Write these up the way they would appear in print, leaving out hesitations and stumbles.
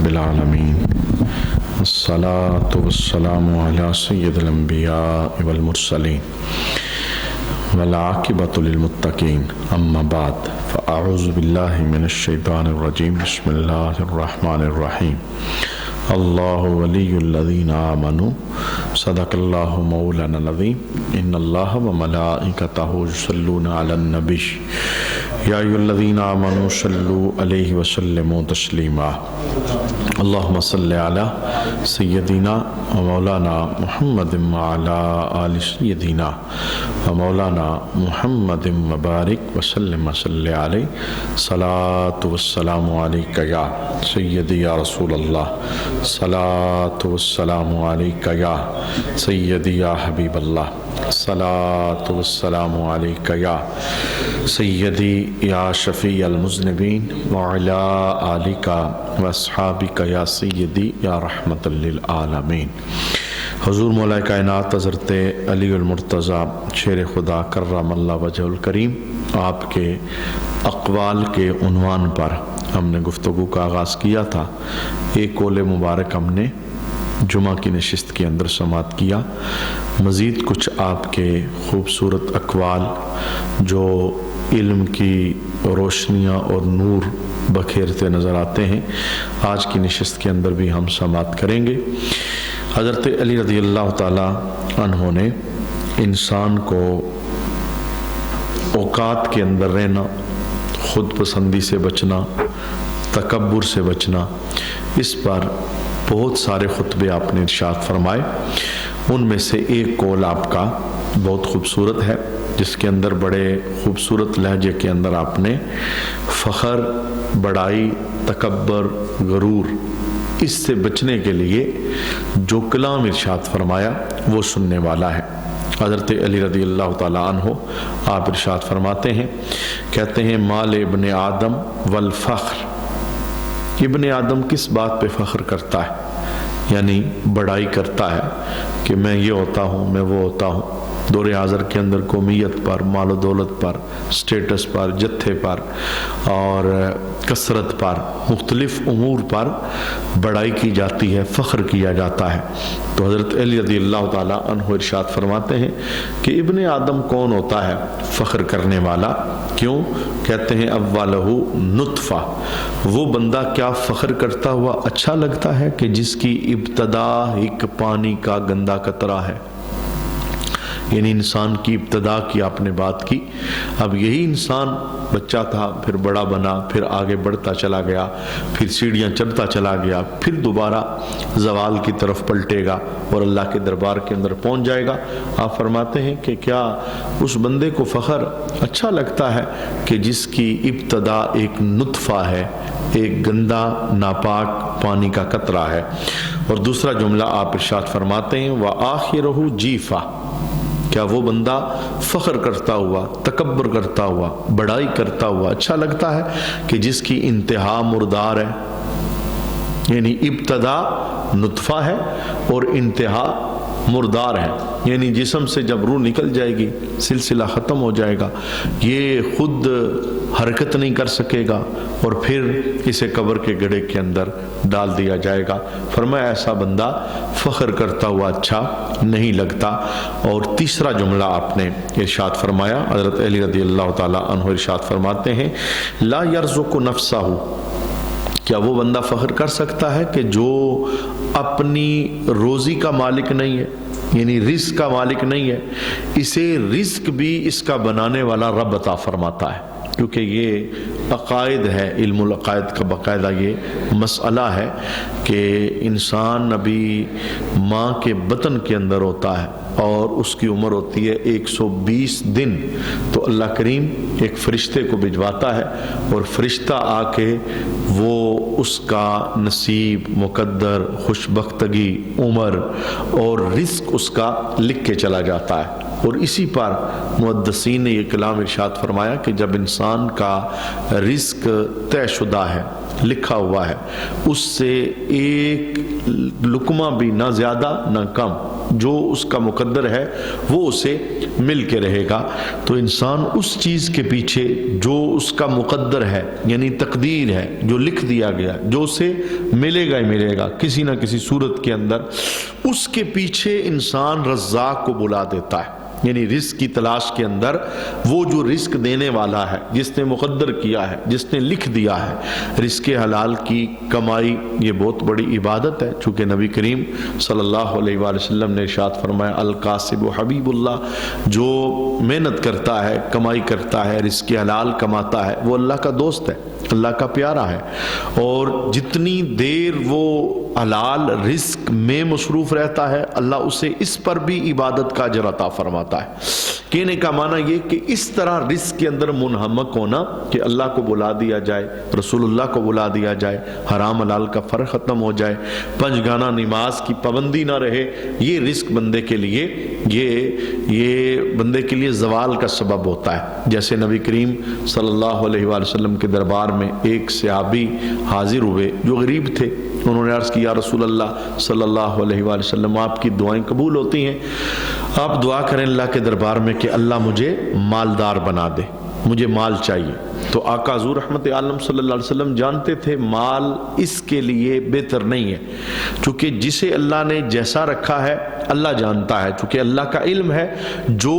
العالمین الصلاۃ والسلام علی سید الانبیاء والمرسلین والعاقبۃ للمتقین اما بعد فاعوذ باللہ من الشیطان الرجیم بسم اللہ الرحمن الرحیم اللہ ولی الذین آمنوا صدق اللہ مولانا العظیم ان اللہ وملائکتہ یصلون علی النبی یا ایھا الذین آمنوا صلوا علیہ وسلموا تسلیما اللہم صل علی سیدنا و مولانا محمد وعلی آل سیدنا و مولانا محمد مبارک وسلم صلی علیہ صلاۃ والسلام علیک یا سیدی یا رسول اللہ صلاۃ والسلام علیک یا سیدی یا حبیب اللہ صلاۃ والسلام علیک یا سیدی یا شفیع المذنبین وعلی آلک واصحابک یا سیدی یا رحمت للعالمین۔ حضور مولا کائنات حضرت علی المرتضیٰ شیر خدا کرم اللہ وجہ الکریم آپ کے اقوال کے عنوان پر ہم نے گفتگو کا آغاز کیا تھا۔ ایک قول مبارک ہم نے جمعہ کی نشست کے اندر سماعت کیا، مزید کچھ آپ کے خوبصورت اقوال جو علم کی روشنیاں اور نور بکھیرتے نظر آتے ہیں آج کی نشست کے اندر بھی ہم سماعت کریں گے۔ حضرت علی رضی اللہ تعالی عنہ نے انسان کو اوقات کے اندر رہنا، خود پسندی سے بچنا، تکبر سے بچنا، اس پر بہت سارے خطبے آپ نے ارشاد فرمائے۔ ان میں سے ایک قول آپ کا بہت خوبصورت ہے جس کے اندر بڑے خوبصورت لہجے کے اندر آپ نے فخر، بڑائی، تکبر، غرور اس سے بچنے کے لیے جو کلام ارشاد فرمایا وہ سننے والا ہے۔ حضرت علی رضی اللہ تعالیٰ عنہ آپ ارشاد فرماتے ہیں، کہتے ہیں مال ابن آدم والفخر، ابن آدم کس بات پہ فخر کرتا ہے، یعنی بڑائی کرتا ہے کہ میں یہ ہوتا ہوں، میں وہ ہوتا ہوں۔ دور حاضر کے اندر قومیت پر، مال و دولت پر، سٹیٹس پر، جتھے پر اور کثرت پر، مختلف امور پر بڑائی کی جاتی ہے، فخر کیا جاتا ہے۔ تو حضرت علی رضی اللہ تعالیٰ عنہ ارشاد فرماتے ہیں کہ ابن آدم کون ہوتا ہے فخر کرنے والا؟ کیوں؟ کہتے ہیں اولہ نطفہ، وہ بندہ کیا فخر کرتا ہوا اچھا لگتا ہے کہ جس کی ابتدا ایک پانی کا گندا قطرہ ہے۔ یعنی انسان کی ابتدا کی آپ نے بات کی، اب یہی انسان بچہ تھا، پھر بڑا بنا، پھر آگے بڑھتا چلا گیا، پھر سیڑھیاں چڑھتا چلا گیا، پھر دوبارہ زوال کی طرف پلٹے گا اور اللہ کے دربار کے اندر پہنچ جائے گا۔ آپ فرماتے ہیں کہ کیا اس بندے کو فخر اچھا لگتا ہے کہ جس کی ابتدا ایک نطفہ ہے، ایک گندا ناپاک پانی کا قطرہ ہے۔ اور دوسرا جملہ آپ ارشاد فرماتے ہیں وآخرہ جیفہ، کیا وہ بندہ فخر کرتا ہوا، تکبر کرتا ہوا، بڑائی کرتا ہوا اچھا لگتا ہے کہ جس کی انتہا مردار ہے، یعنی ابتدا نطفہ ہے اور انتہا مردار ہے، یعنی جسم سے جب روح نکل جائے گی سلسلہ ختم ہو جائے گا، یہ خود حرکت نہیں کر سکے گا اور پھر اسے قبر کے گڑھے کے اندر ڈال دیا جائے گا۔ فرمایا ایسا بندہ فخر کرتا ہوا اچھا نہیں لگتا۔ اور تیسرا جملہ آپ نے ارشاد فرمایا، حضرت علی رضی اللہ تعالیٰ عنہ ارشاد فرماتے ہیں لا یرزق نفسہ، کیا وہ بندہ فخر کر سکتا ہے کہ جو اپنی روزی کا مالک نہیں ہے، یعنی رزق کا مالک نہیں ہے، اسے رزق بھی اس کا بنانے والا رب عطا فرماتا ہے؟ کیونکہ یہ عقائد ہے، علم العقائد کا باقاعدہ یہ مسئلہ ہے کہ انسان ابھی ماں کے بطن کے اندر ہوتا ہے اور اس کی عمر ہوتی ہے 120 دن، تو اللہ کریم ایک فرشتے کو بھجواتا ہے اور فرشتہ آ کے وہ اس کا نصیب، مقدر، خوشبختگی، عمر اور رزق اس کا لکھ کے چلا جاتا ہے۔ اور اسی پر محدثین نے یہ کلام ارشاد فرمایا کہ جب انسان کا رزق طے شدہ ہے، لکھا ہوا ہے، اس سے ایک لقمہ بھی نہ زیادہ نہ کم جو اس کا مقدر ہے وہ اسے مل کے رہے گا۔ تو انسان اس چیز کے پیچھے جو اس کا مقدر ہے، یعنی تقدیر ہے، جو لکھ دیا گیا، جو اسے ملے گا ہی ملے گا کسی نہ کسی صورت کے اندر، اس کے پیچھے انسان رزاق کو بلا دیتا ہے، یعنی رزق کی تلاش کے اندر وہ جو رزق دینے والا ہے، جس نے مقدر کیا ہے، جس نے لکھ دیا ہے۔ رزق حلال کی کمائی یہ بہت بڑی عبادت ہے، چونکہ نبی کریم صلی اللہ علیہ وآلہ وسلم نے ارشاد فرمایا القاسب حبیب اللہ، جو محنت کرتا ہے، کمائی کرتا ہے، رزق حلال کماتا ہے، وہ اللہ کا دوست ہے، اللہ کا پیارا ہے، اور جتنی دیر وہ حلال رزق میں مصروف رہتا ہے اللہ اسے اس پر بھی عبادت کا اجر عطا فرماتا ہے۔ کہنے کا معنی یہ کہ اس طرح رزق کے اندر منہمک ہونا کہ اللہ کو بلا دیا جائے، رسول اللہ کو بلا دیا جائے، حرام حلال کا فرق ختم ہو جائے، پنج گانا نماز کی پابندی نہ رہے، یہ رزق بندے کے لیے یہ بندے کے لیے زوال کا سبب ہوتا ہے۔ جیسے نبی کریم صلی اللہ علیہ وآلہ وسلم کے دربار میں ایک صحابی حاضر ہوئے جو غریب تھے، انہوں نے عرض کیا رسول اللہ صلی اللہ علیہ وآلہ وسلم آپ کی دعائیں قبول ہوتی ہیں، آپ دعا کریں اللہ کے دربار میں کہ اللہ مجھے مالدار بنا دے، مجھے مال چاہیے۔ تو آقا حضور رحمت عالم صلی اللہ علیہ وسلم جانتے تھے مال اس کے لیے بہتر نہیں ہے، چونکہ جسے اللہ نے جیسا رکھا ہے اللہ جانتا ہے، چونکہ اللہ کا علم ہے، جو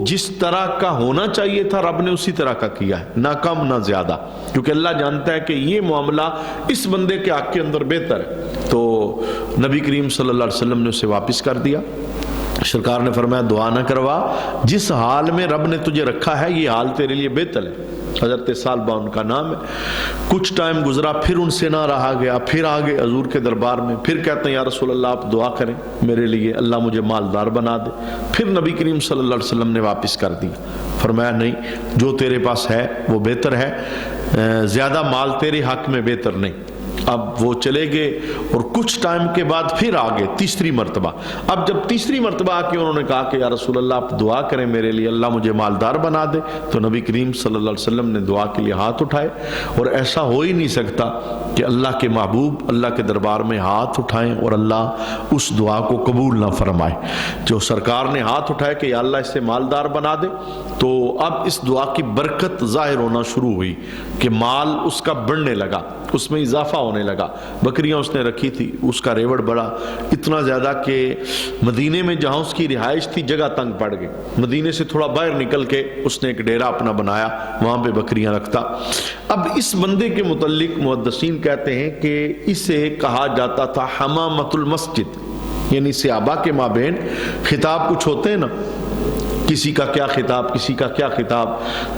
جس طرح کا ہونا چاہیے تھا رب نے اسی طرح کا کیا ہے، نہ کم نہ زیادہ، کیونکہ اللہ جانتا ہے کہ یہ معاملہ اس بندے کے حق کے اندر بہتر ہے۔ تو نبی کریم صلی اللہ علیہ وسلم نے اسے واپس کر دیا۔ سرکار نے فرمایا دعا نہ کروا، جس حال میں رب نے تجھے رکھا ہے یہ حال تیرے لیے بہتر ہے۔ حضرت سالبہ ان کا نام ہے۔ کچھ ٹائم گزرا، پھر ان سے نہ رہا گیا، پھر آگے حضور کے دربار میں، پھر کہتے ہیں یا رسول اللہ آپ دعا کریں میرے لیے، اللہ مجھے مالدار بنا دے۔ پھر نبی کریم صلی اللہ علیہ وسلم نے واپس کر دیا، فرمایا نہیں، جو تیرے پاس ہے وہ بہتر ہے، زیادہ مال تیرے حق میں بہتر نہیں۔ اب وہ چلے گئے اور کچھ ٹائم کے بعد پھر آگے تیسری مرتبہ۔ اب جب تیسری مرتبہ آ کے انہوں نے کہا کہ یا رسول اللہ آپ دعا کریں میرے لیے، اللہ مجھے مالدار بنا دے، تو نبی کریم صلی اللہ علیہ وسلم نے دعا کے لیے ہاتھ اٹھائے، اور ایسا ہو ہی نہیں سکتا کہ اللہ کے محبوب اللہ کے دربار میں ہاتھ اٹھائیں اور اللہ اس دعا کو قبول نہ فرمائے۔ جو سرکار نے ہاتھ اٹھائے کہ یا اللہ اسے مالدار بنا دے، تو اب اس دعا کی برکت ظاہر ہونا شروع ہوئی کہ مال اس کا بڑھنے لگا، اس میں اضافہ ہونے لگا۔ بکریاں اس نے رکھی تھی، اس کا ریوڑ بڑھا اتنا زیادہ کہ مدینے میں جہاں اس کی رہائش تھی جگہ تنگ پڑ گئی، مدینے سے تھوڑا باہر نکل کے اس نے ایک ڈیرا اپنا بنایا، وہاں پہ بکریاں رکھتا۔ اب اس بندے کے متعلق محدثین کہتے ہیں کہ اسے کہا جاتا تھا حمامۃ المسجد، یعنی صحابہ کے مابین خطاب کچھ ہوتے ہیں نا، کسی کا کیا خطاب، کسی کا کیا خطاب،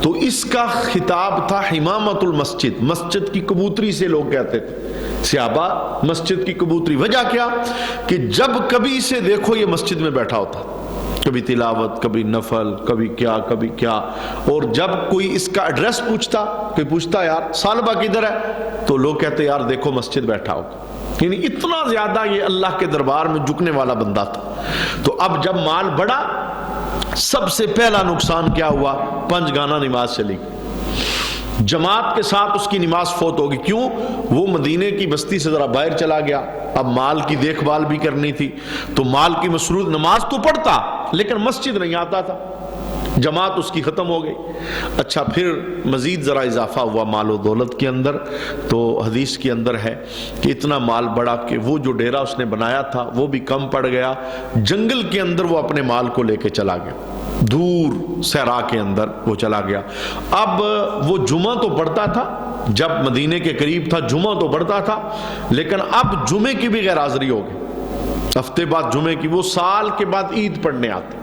تو اس کا خطاب تھا حمامۃ المسجد، مسجد کی کبوتری سے لوگ کہتے تھے، صحابہ مسجد کی کبوتری۔ وجہ کیا کہ جب کبھی اسے دیکھو یہ مسجد میں بیٹھا ہوتا، کبھی تلاوت، کبھی نفل، کبھی کیا، اور جب کوئی اس کا ایڈریس پوچھتا، کوئی پوچھتا یار سالبہ کدھر ہے، تو لوگ کہتے یار دیکھو مسجد بیٹھا ہوگا، یعنی اتنا زیادہ یہ اللہ کے دربار میں جھکنے والا بندہ تھا۔ تو اب جب مال بڑھا، سب سے پہلا نقصان کیا ہوا؟ پنج گانا نماز چلی گئی، جماعت کے ساتھ اس کی نماز فوت ہوگی۔ کیوں؟ وہ مدینے کی بستی سے ذرا باہر چلا گیا، اب مال کی دیکھ بھال بھی کرنی تھی، تو مال کی مصروف، نماز تو پڑھتا لیکن مسجد نہیں آتا تھا، جماعت اس کی ختم ہو گئی۔ اچھا، پھر مزید ذرا اضافہ ہوا مال و دولت کے اندر، تو حدیث کے اندر ہے کہ اتنا مال بڑھا کہ وہ جو ڈیرا اس نے بنایا تھا وہ بھی کم پڑ گیا، جنگل کے اندر وہ اپنے مال کو لے کے چلا گیا، دور صحرا کے اندر وہ چلا گیا۔ اب وہ جمعہ تو پڑھتا تھا، جب مدینے کے قریب تھا جمعہ تو پڑھتا تھا، لیکن اب جمعے کی بھی غیر حاضری ہو گئی، ہفتے بعد جمعے کی، وہ سال کے بعد عید پڑھنے آتے۔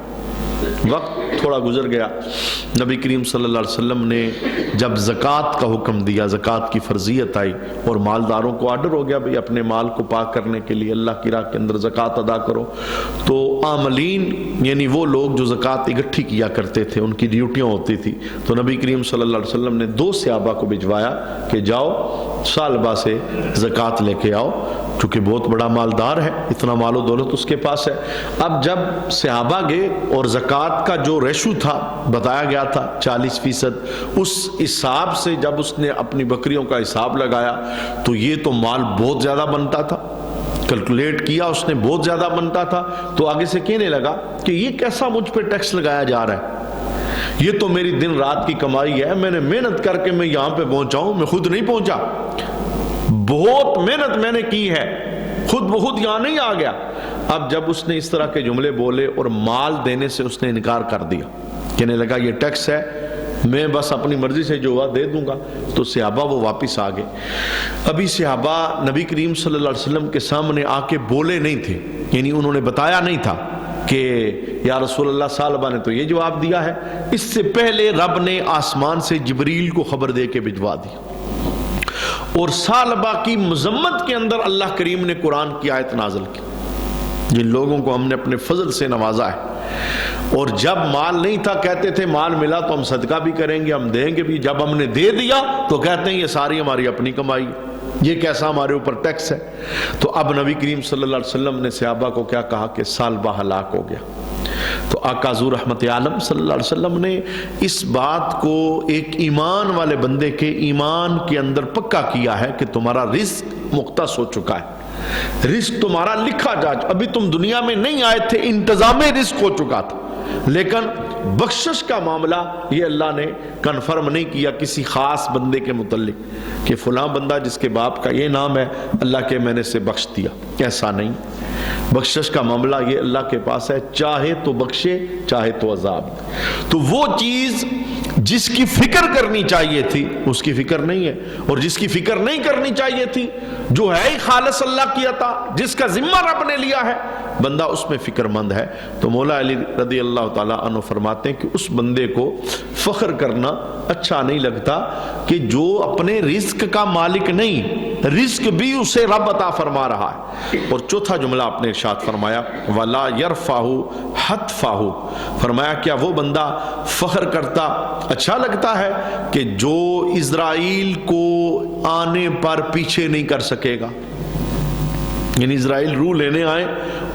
وقت تھوڑا گزر گیا، نبی کریم صلی اللہ علیہ وسلم نے جب زکوٰۃ کا حکم دیا، زکوٰۃ کی فرضیت آئی اور مالداروں کو آرڈر ہو گیا بھئی اپنے مال کو پاک کرنے کے لیے اللہ کی راہ کے اندر زکوٰۃ ادا کرو، تو عاملین یعنی وہ لوگ جو زکوٰۃ اکٹھی کیا کرتے تھے ان کی ڈیوٹیاں ہوتی تھی، تو نبی کریم صلی اللہ علیہ وسلم نے 2 صحابہ کو بھجوایا کہ جاؤ سالبہ سے زکوٰۃ لے کے آؤ، چونکہ بہت بڑا مالدار ہے، اتنا مال و دولت اس کے پاس ہے۔ اب جب صحابہ گئے اور زکوٰۃ کا جو ریشو تھا بتایا گیا تھا 40%، اس حساب سے جب اس نے اپنی بکریوں کا حساب لگایا تو یہ تو مال بہت زیادہ بنتا تھا، کیلکولیٹ کیا اس نے، بہت زیادہ بنتا تھا تو آگے سے کہنے لگا کہ یہ کیسا مجھ پہ ٹیکس لگایا جا رہا ہے، یہ تو میری دن رات کی کمائی ہے، میں نے محنت کر کے میں یہاں پہ پہنچا ہوں، میں خود نہیں پہنچا، بہت محنت میں نے کی ہے، خود بخود یہاں نہیں آ گیا۔ اب جب اس نے اس طرح کے جملے بولے اور مال دینے سے اس نے انکار کر دیا، کہنے لگا یہ ٹیکس ہے، میں بس اپنی مرضی سے جو ہوا دے دوں گا، تو صحابہ وہ واپس آ گئے۔ ابھی صحابہ نبی کریم صلی اللہ علیہ وسلم کے سامنے آ کے بولے نہیں تھے، یعنی انہوں نے بتایا نہیں تھا کہ یا رسول اللہ ثعلبہ نے تو یہ جواب دیا ہے، اس سے پہلے رب نے آسمان سے جبریل کو خبر دے کے بھجوا دی، اور ثعلبہ کی مذمت کے اندر اللہ کریم نے قرآن کی آیت نازل کی، جن لوگوں کو ہم نے اپنے فضل سے نوازا ہے، اور جب مال نہیں تھا کہتے تھے مال ملا تو ہم صدقہ بھی کریں گے، ہم دیں گے بھی، جب ہم نے دے دیا تو کہتے ہیں یہ ساری ہماری اپنی کمائی، یہ کیسا ہمارے اوپر ٹیکس ہے۔ تو اب نبی کریم صلی اللہ علیہ وسلم نے صحابہ کو کیا کہا کہ ثعلبہ ہلاک ہو گیا۔ تو آقا حضور رحمت عالم صلی اللہ علیہ وسلم نے اس بات کو ایک ایمان والے بندے کے ایمان کے اندر پکا کیا ہے کہ تمہارا رزق مختص ہو چکا ہے، رزق تمہارا لکھا جا چکا، ابھی تم دنیا میں نہیں آئے تھے، انتظام رزق ہو چکا تھا، لیکن بخشش کا معاملہ یہ اللہ نے کنفرم نہیں کیا کسی خاص بندے کے متعلق کہ فلاں بندہ جس کے باپ کا یہ نام ہے اللہ کے میں نے سے بخش دیا، ایسا نہیں۔ بخشش کا معاملہ یہ اللہ کے پاس ہے، چاہے تو بخشے چاہے تو عذاب۔ تو وہ چیز جس کی فکر کرنی چاہیے تھی اس کی فکر نہیں ہے، اور جس کی فکر نہیں کرنی چاہیے تھی جو ہے ہی خالص اللہ کی عطا، جس کا ذمہ رب نے لیا ہے، بندہ اس میں فکر مند ہے۔ تو مولا علی رضی اللہ تعالیٰ عنہ فرماتے ہیں کہ اس بندے کو فخر کرنا اچھا نہیں لگتا کہ جو اپنے رزق کا مالک نہیں، رزق بھی اسے رب عطا فرما رہا ہے۔ اور چوتھا جملہ آپ نے ارشاد فرمایا وَلَا يَرْفَعُ حَتْفَهُ، فرمایا کیا وہ بندہ فخر کرتا اچھا لگتا ہے کہ جو اسرائیل کو آنے پر پیچھے نہیں کر سکے گا، یعنی اسرائیل روح لینے آئے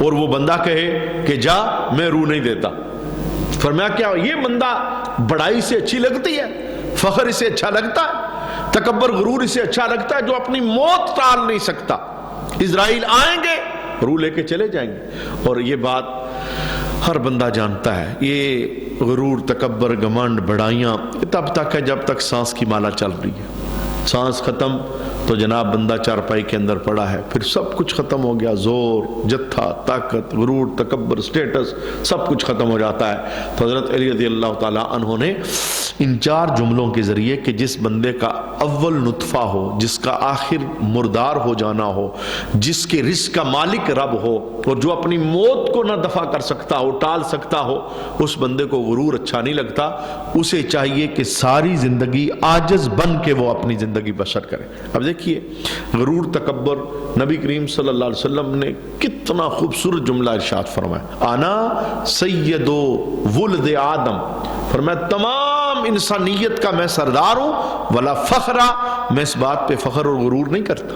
اور وہ بندہ کہے کہ جا میں روح نہیں دیتا، فرمایا کیا یہ بندہ بڑائی سے اچھی لگتی ہے، فخر اسے اچھا لگتا ہے، تکبر غرور اسے اچھا لگتا ہے جو اپنی موت ٹال نہیں سکتا، اسرائیل آئیں گے روح لے کے چلے جائیں گے۔ اور یہ بات ہر بندہ جانتا ہے، یہ غرور تکبر گھمنڈ بڑائیاں تب تک ہے جب تک سانس کی مالا چل رہی ہے، سانس ختم تو جناب بندہ چارپائی کے اندر پڑا ہے، پھر سب کچھ ختم ہو گیا، زور جتھا طاقت غرور تکبر سٹیٹس سب کچھ ختم ہو جاتا ہے۔ تو حضرت علی رضی اللہ تعالیٰ عنہ نے ان چار جملوں کے ذریعے کہ جس بندے کا اول نطفہ ہو، جس کا آخر مردار ہو جانا ہو، جس کے رزق کا مالک رب ہو، اور جو اپنی موت کو نہ دفع کر سکتا ہو ٹال سکتا ہو، اس بندے کو غرور اچھا نہیں لگتا، اسے چاہیے کہ ساری زندگی عاجز بن کے وہ اپنی زندگی بسر کرے۔ اب دیکھیے غرور تکبر، نبی کریم صلی اللہ علیہ وسلم نے کتنا خوبصورت جملہ ارشاد فرمایا، انا سید ولد آدم، فرمایا تمام انسانیت کا میں سردار ہوں، ولا فخرا، میں اس بات پہ فخر اور غرور نہیں کرتا،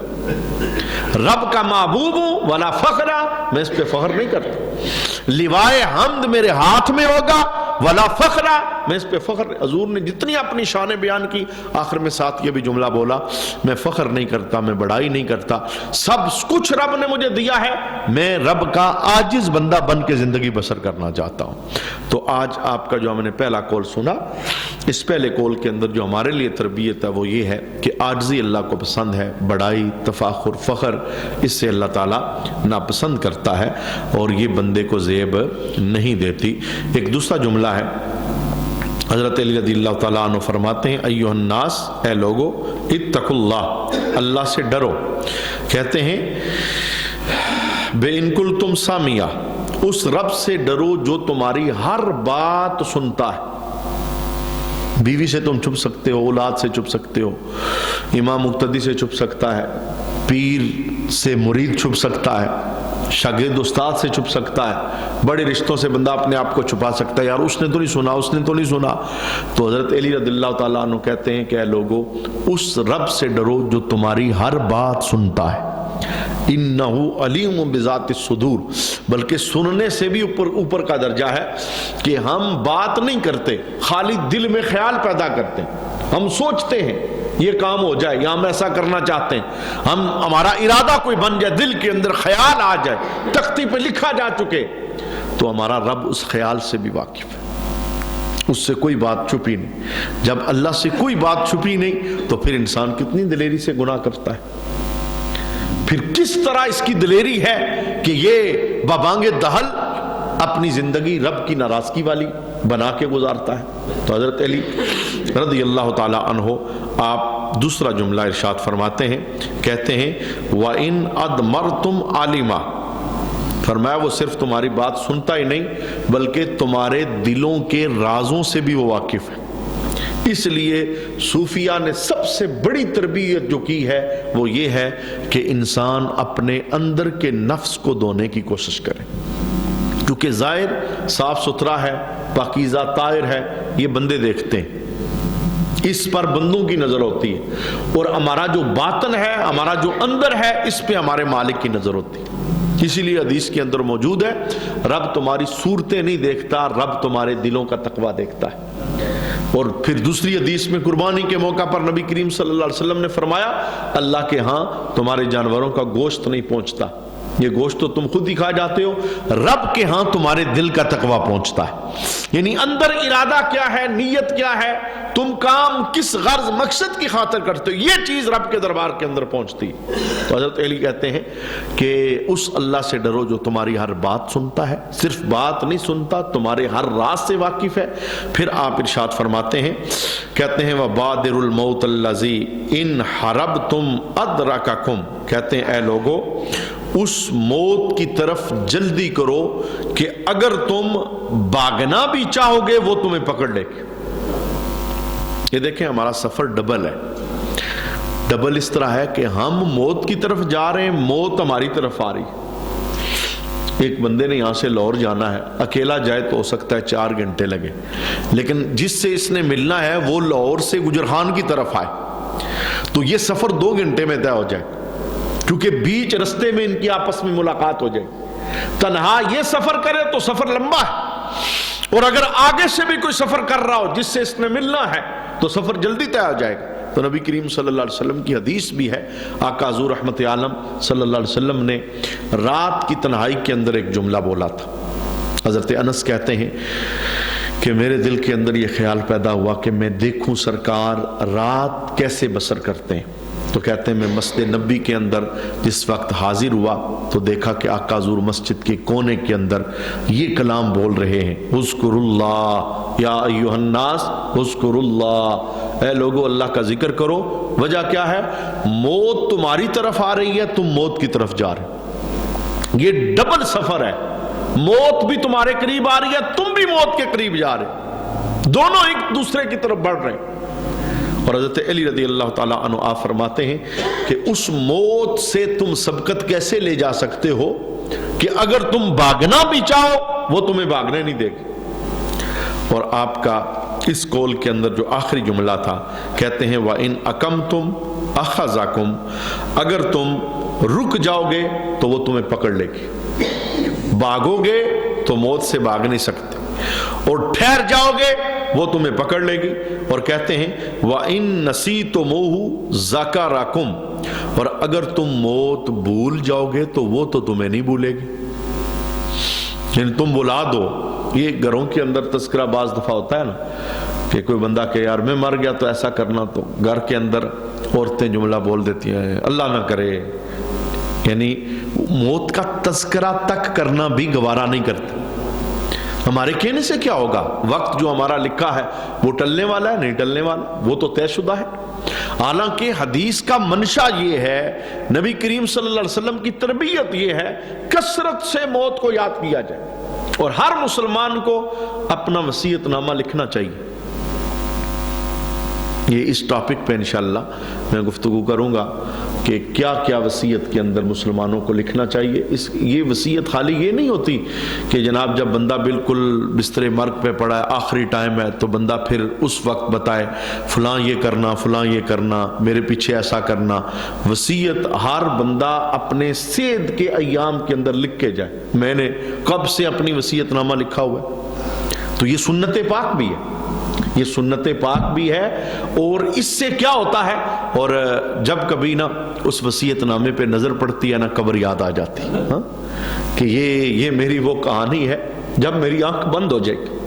رب کا محبوب ہوں، ولا فخرا، میں اس پہ فخر نہیں کرتا، لوائے حمد میرے ہاتھ میں ہوگا، ولا فخرا، میں اس پہ فخر۔ حضور نے جتنی اپنی شان بیان کی آخر میں ساتھ یہ بھی جملہ بولا، میں فخر نہیں کرتا، میں بڑائی نہیں کرتا، سب کچھ رب نے مجھے دیا ہے، میں رب کا عاجز بندہ بن کے زندگی بسر کرنا چاہتا ہوں۔ تو آج آپ کا جو ہم نے پہلا قول سنا، اس پہلے قول کے اندر جو ہمارے لیے تربیت ہے وہ یہ ہے کہ عاجزی اللہ کو پسند ہے، بڑائی تفاخر فخر اس سے اللہ تعالیٰ ناپسند کرتا ہے اور یہ بندے کو زیب نہیں دیتی۔ ایک دوسرا جملہ ہے، حضرت علی رضی اللہ تعالیٰ عنہ فرماتے ہیں ایھا الناس، اے لوگو، اتقوا اللہ، اللہ سے ڈرو، کہتے ہیں بے ان کنتم سامعہ، اس رب سے ڈرو جو تمہاری ہر بات سنتا ہے۔ بیوی سے تم چھپ سکتے ہو، اولاد سے چھپ سکتے ہو، امام مقتدی سے چھپ سکتا ہے، پیر سے مرید چھپ سکتا ہے، شاگرد استاد سے چھپ سکتا ہے، بڑے رشتوں سے بندہ اپنے آپ کو چھپا سکتا ہے، یار اس نے تو نہیں سنا، اس نے تو نہیں سنا۔ تو حضرت علی رضی اللہ تعالیٰ عنہ کہتے ہیں کہ اے لوگو، اس رب سے ڈرو جو تمہاری ہر بات سنتا ہے، انہو علیم بذات الصدور، بلکہ سننے سے بھی اوپر کا درجہ ہے کہ ہم بات نہیں کرتے، خالی دل میں خیال پیدا کرتے ہیں، ہم سوچتے ہیں یہ کام ہو جائے یا ہم ایسا کرنا چاہتے ہیں، ہمارا ارادہ کوئی بن جائے، دل کے اندر خیال آ جائے، تختی پہ لکھا جا چکے، تو ہمارا رب اس خیال سے بھی واقف ہے، اس سے کوئی بات چھپی نہیں۔ جب اللہ سے کوئی بات چھپی نہیں تو پھر انسان کتنی دلیری سے گناہ کرتا ہے، پھر کس طرح اس کی دلیری ہے کہ یہ ببانگ دہل اپنی زندگی رب کی ناراضگی والی بنا کے گزارتا ہے۔ تو حضرت علی رضی اللہ تعالی عنہ آپ دوسرا جملہ ارشاد فرماتے ہیں، کہتے ہیں وَإِنْ أَدْمَرْتُمْ عَالِمًا، فرمایا وہ صرف تمہاری بات سنتا ہی نہیں بلکہ تمہارے دلوں کے رازوں سے بھی وہ واقف ہے۔ اس لیے صوفیہ نے سب سے بڑی تربیت جو کی ہے وہ یہ ہے کہ انسان اپنے اندر کے نفس کو دھونے کی کوشش کرے، کیونکہ ظاہر صاف ستھرا ہے، پاکیزہ طاہر ہے، یہ بندے دیکھتے ہیں، اس پر بندوں کی نظر ہوتی ہے، اور ہمارا جو باطن ہے، ہمارا جو اندر ہے، اس پہ ہمارے مالک کی نظر ہوتی ہے۔ اسی لیے حدیث کے اندر موجود ہے رب تمہاری صورتیں نہیں دیکھتا، رب تمہارے دلوں کا تقوی دیکھتا ہے۔ اور پھر دوسری حدیث میں قربانی کے موقع پر نبی کریم صلی اللہ علیہ وسلم نے فرمایا اللہ کے ہاں تمہارے جانوروں کا گوشت نہیں پہنچتا، یہ گوشت تو تم خود ہی کھا جاتے ہو، رب کے ہاں تمہارے دل کا تقوی پہنچتا ہے۔ یعنی اندر ارادہ کیا ہے، نیت کیا ہے، تم کام کس غرض مقصد کی خاطر کرتے ہو، یہ چیز رب کے دربار کے اندر پہنچتی۔ تو حضرت علی کہتے ہیں کہ اس اللہ سے ڈرو جو تمہاری ہر بات سنتا ہے، صرف بات نہیں سنتا، تمہارے ہر راز سے واقف ہے۔ پھر آپ ارشاد فرماتے ہیں، کہتے ہیں وَبَادِرُ الْمَوْتَ الَّذِي إِنْ حَرَبْتُمْ أَدْرَكَكُمْ، کہتے ہیں اے لوگو اس موت کی طرف جلدی کرو کہ اگر تم بھاگنا بھی چاہو گے وہ تمہیں پکڑ لے گی۔ یہ دیکھیں ہمارا سفر ڈبل ہے، ڈبل اس طرح ہے کہ ہم موت کی طرف جا رہے ہیں، موت ہماری طرف آ رہی ہے۔ ایک بندے نے یہاں سے لاہور جانا ہے، اکیلا جائے تو ہو سکتا ہے 4 گھنٹے لگے، لیکن جس سے اس نے ملنا ہے وہ لاہور سے گجرخان کی طرف آئے تو یہ سفر 2 گھنٹے میں طے ہو جائے، کیونکہ بیچ رستے میں ان کی آپس میں ملاقات ہو جائے۔ تنہا یہ سفر کرے تو سفر لمبا ہے، اور اگر آگے سے بھی کوئی سفر کر رہا ہو جس سے اس نے ملنا ہے تو سفر جلدی طے ہو جائے گا۔ تو نبی کریم صلی اللہ علیہ وسلم کی حدیث بھی ہے، آقا حضور رحمت عالم صلی اللہ علیہ وسلم نے رات کی تنہائی کے اندر ایک جملہ بولا تھا۔ حضرت انس کہتے ہیں کہ میرے دل کے اندر یہ خیال پیدا ہوا کہ میں دیکھوں سرکار رات کیسے بسر کرتے ہیں۔ تو کہتے ہیں میں مسجد نبی کے اندر جس وقت حاضر ہوا تو دیکھا کہ آقا حضور مسجد کے کونے کے اندر یہ کلام بول رہے ہیں، اذکر اللہ یا ایھا الناس اذکر اللہ، اے لوگو اللہ کا ذکر کرو۔ وجہ کیا ہے؟ موت تمہاری طرف آ رہی ہے، تم موت کی طرف جا رہے، یہ ڈبل سفر ہے، موت بھی تمہارے قریب آ رہی ہے، تم بھی موت کے قریب جا رہے، دونوں ایک دوسرے کی طرف بڑھ رہے ہیں۔ اور حضرت علی رضی اللہ تعالیٰ عنہ آپ فرماتے ہیں کہ اس موت سے تم سبقت کیسے لے جا سکتے ہو کہ اگر تم بھاگنا بھی چاہو وہ تمہیں بھاگنے نہیں دے گی۔ اور آپ کا اس قول کے اندر جو آخری جملہ تھا، کہتے ہیں وَإِنْ أَقَمْتُمْ أَخَذَكُمْ، اگر تم رک جاؤ گے تو وہ تمہیں پکڑ لے گی، بھاگو گے تو موت سے بھاگ نہیں سکتے، اور ٹھہر جاؤ گے وہ تمہیں پکڑ لے گی۔ اور کہتے ہیں وَإِن نَسِيتُمُوهُ ذَكَرَكُمْ، اور اگر تم موت بھول جاؤ گے تو وہ تو تمہیں نہیں بھولے گی، یعنی تم بلا دو۔ یہ گھروں کے اندر تذکرہ بعض دفعہ ہوتا ہے نا کہ کوئی بندہ کہ یار میں مر گیا تو ایسا کرنا، تو گھر کے اندر عورتیں جملہ بول دیتی ہیں اللہ نہ کرے، یعنی موت کا تذکرہ تک کرنا بھی گوارا نہیں کرتے۔ ہمارے کہنے سے کیا ہوگا؟ وقت جو ہمارا لکھا ہے وہ ٹلنے والا ہے، نہیں ٹلنے والا، وہ تو طے شدہ ہے۔ حالانکہ حدیث کا منشا یہ ہے، نبی کریم صلی اللہ علیہ وسلم کی تربیت یہ ہے کثرت سے موت کو یاد کیا جائے، اور ہر مسلمان کو اپنا وصیت نامہ لکھنا چاہیے۔ یہ اس ٹاپک پہ انشاءاللہ میں گفتگو کروں گا کہ کیا کیا وصیت کے اندر مسلمانوں کو لکھنا چاہیے۔ یہ وصیت خالی یہ نہیں ہوتی کہ جناب جب بندہ بالکل بستر مرگ پہ پڑا ہے، آخری ٹائم ہے، تو بندہ پھر اس وقت بتائے فلاں یہ کرنا، فلاں یہ کرنا، میرے پیچھے ایسا کرنا۔ وصیت ہر بندہ اپنے صحت کے ایام کے اندر لکھ کے جائے، میں نے کب سے اپنی وصیت نامہ لکھا ہوا ہے۔ تو یہ سنت پاک بھی ہے، یہ سنت پاک بھی ہے. اور اس سے کیا ہوتا ہے، اور جب کبھی نا اس وصیت نامے پہ نظر پڑتی ہے نا قبر یاد آ جاتی ہے ہاں کہ یہ میری وہ کہانی ہے. جب میری آنکھ بند ہو جائے گی،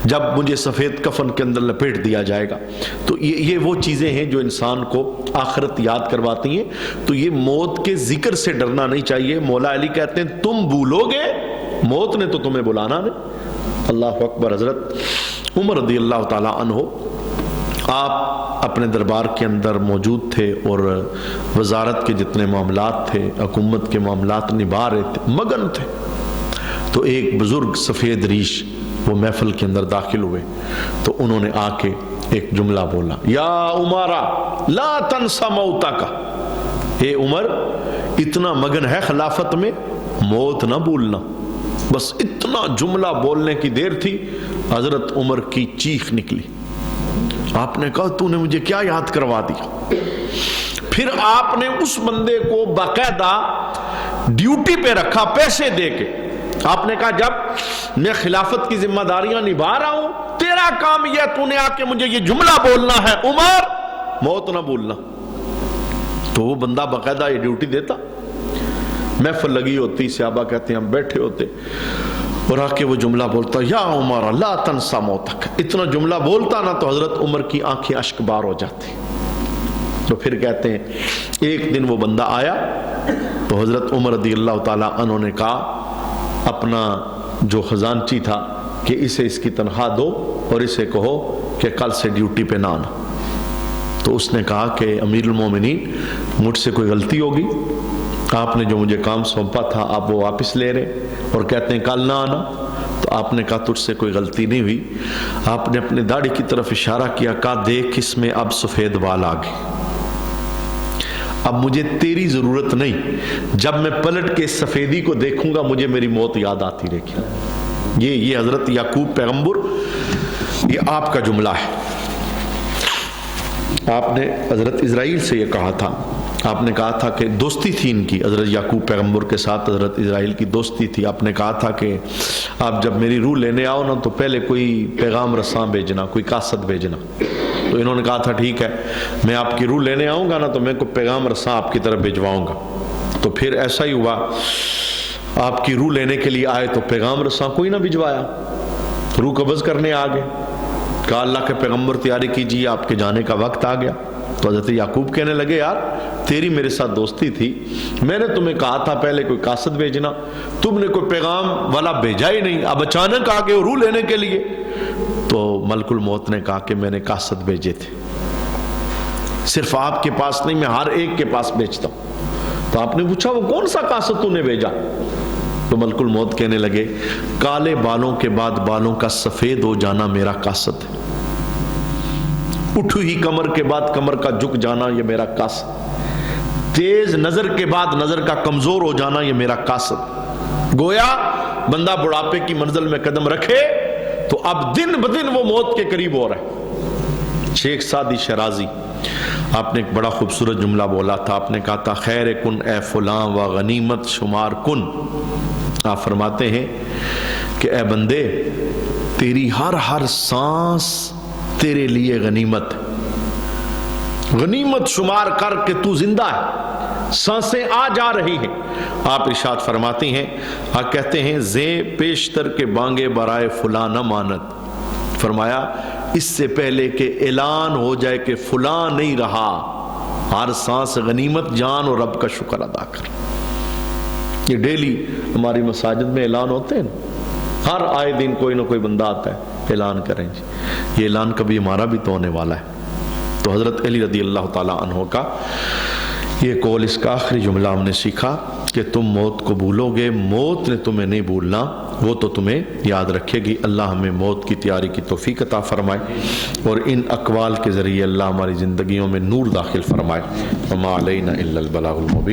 جب مجھے سفید کفن کے اندر لپیٹ دیا جائے گا، تو یہ وہ چیزیں ہیں جو انسان کو آخرت یاد کرواتی ہیں. تو یہ موت کے ذکر سے ڈرنا نہیں چاہیے. مولا علی کہتے ہیں تم بھولو گے، موت نے تو تمہیں بلانا نہیں. اللہ اکبر. حضرت عمر رضی اللہ تعالی عنہ آپ اپنے دربار کے اندر موجود تھے اور وزارت کے جتنے معاملات تھے، حکومت کے معاملات نبھا رہے تھے، مگن تھے. تو ایک بزرگ سفید ریش وہ محفل کے اندر داخل ہوئے، تو انہوں نے آ کے ایک جملہ بولا، یا عمرہ لا تنسا موتک. اے عمر، اتنا مگن ہے خلافت میں، موت نہ بھولنا. بس اتنا جملہ بولنے کی دیر تھی، حضرت عمر کی چیخ نکلی. آپ نے کہا تو نے مجھے کیا یاد کروا دیا. پھر آپ نے اس بندے کو باقاعدہ ڈیوٹی پہ رکھا پیسے دے کے. آپ نے کہا جب میں خلافت کی ذمہ داریاں نبھا رہا ہوں، تیرا کام یہ تو نے آ کے مجھے یہ جملہ بولنا ہے، عمر موت نہ بھولنا. تو وہ بندہ باقاعدہ یہ ڈیوٹی دیتا. محفل لگی ہوتی، صحابہ کہتے ہیں ہم بیٹھے ہوتے، اور آ کے وہ جملہ بولتا، یا عمر لا تنسا موتک. اتنا جملہ بولتا نا تو حضرت عمر کی آنکھیں اشک بار ہو جاتی. تو پھر کہتے ہیں ایک دن وہ بندہ آیا تو حضرت عمر رضی اللہ تعالیٰ عنہ نے کہا اپنا جو خزانچی تھا کہ اسے اس کی تنخواہ دو اور اسے کہو کہ کل سے ڈیوٹی پہ نہ آنا. تو اس نے کہا کہ امیر المومنین مجھ سے کوئی غلطی ہوگی، آپ نے جو مجھے کام سونپا تھا آپ وہ واپس لے رہے اور کہتے ہیں کل نہ آنا. تو آپ نے کہا تجھ سے کوئی غلطی نہیں ہوئی. آپ نے اپنے داڑھی کی طرف اشارہ کیا، کہا دیکھ اس میں اب سفید بال آ گئے، اب مجھے تیری ضرورت نہیں. جب میں پلٹ کے سفیدی کو دیکھوں گا مجھے میری موت یاد آتی رہے گی. یہ حضرت یعقوب پیغمبر، یہ آپ کا جملہ ہے. آپ نے حضرت اسرائیل سے یہ کہا تھا، آپ نے کہا تھا کہ دوستی تھی ان کی، حضرت یعقوب پیغمبر کے ساتھ حضرت اسرائیل کی دوستی تھی. آپ نے کہا تھا کہ آپ جب میری روح لینے آؤ نا تو پہلے کوئی پیغام رساں بھیجنا، کوئی کاسد بھیجنا. تو انہوں نے کہا تھا ٹھیک ہے، میں آپ کی روح لینے آؤں گا نا تو میں کوئی پیغام رساں آپ کی طرف بھجواؤں گا. تو پھر ایسا ہی ہوا، آپ کی روح لینے کے لیے آئے تو پیغام رساں کوئی نہ بھجوایا، روح قبض کرنے آ گئے. کہا اللہ کے پیغمبر تیاری کیجیے، آپ کے جانے کا وقت آ گیا. تو حضرت یعقوب کہنے لگے یار تیری میرے ساتھ دوستی تھی، میں نے تمہیں کہا تھا پہلے کوئی کاسد بھیجنا، تم نے کوئی پیغام والا بھیجا ہی نہیں، اب اچانک آ گئے روح لینے کے لیے. تو ملک الموت نے کہا کہ میں نے کاسد بھیجے تھے، صرف آپ کے پاس نہیں، میں ہر ایک کے پاس بھیجتا ہوں. تو آپ نے پوچھا وہ کون سا کاسد تو نے بھیجا؟ تو ملک الموت کہنے لگے کالے بالوں کے بعد بالوں کا سفید ہو جانا میرا کاسد ہے، اٹھو ہی کمر کے بعد کمر کا جھک جانا یہ میرا کاسد، تیز نظر کے بعد نظر کا کمزور ہو جانا یہ میرا کاسد. گویا بندہ بڑھاپے کی منزل میں قدم رکھے تو اب دن بدن وہ موت کے قریب ہو رہا ہے. شیخ سعدی شرازی آپ نے ایک بڑا خوبصورت جملہ بولا تھا. آپ نے کہا تھا خیر کن اے فلاں و غنیمت شمار کن. آپ فرماتے ہیں کہ اے بندے تیری ہر سانس تیرے لیے غنیمت، غنیمت شمار کر کے تو زندہ ہے، سانسیں آ جا رہی ہیں. آپ ارشاد فرماتے ہیں، آپ کہتے ہیں زیں پیشتر کے بانگے برائے فلاں نہ ماند. فرمایا اس سے پہلے کہ اعلان ہو جائے کہ فلاں نہیں رہا، ہر سانس غنیمت جان اور رب کا شکر ادا کر. یہ ڈیلی ہماری مساجد میں اعلان ہوتے ہیں، ہر آئے دن کوئی نہ کوئی بندہ آتا ہے اعلان کریں جی. یہ اعلان کبھی ہمارا بھی تو ہونے والا ہے. تو حضرت علی رضی اللہ تعالی عنہ کا یہ قول، اس کا آخری جملہ ہم نے سیکھا کہ تم موت کو بھولو گے، موت نے تمہیں نہیں بھولنا، وہ تو تمہیں یاد رکھے گی. اللہ ہمیں موت کی تیاری کی توفیق عطا فرمائے اور ان اقوال کے ذریعے اللہ ہماری زندگیوں میں نور داخل فرمائے. وما علینا الا البلاغ المبین.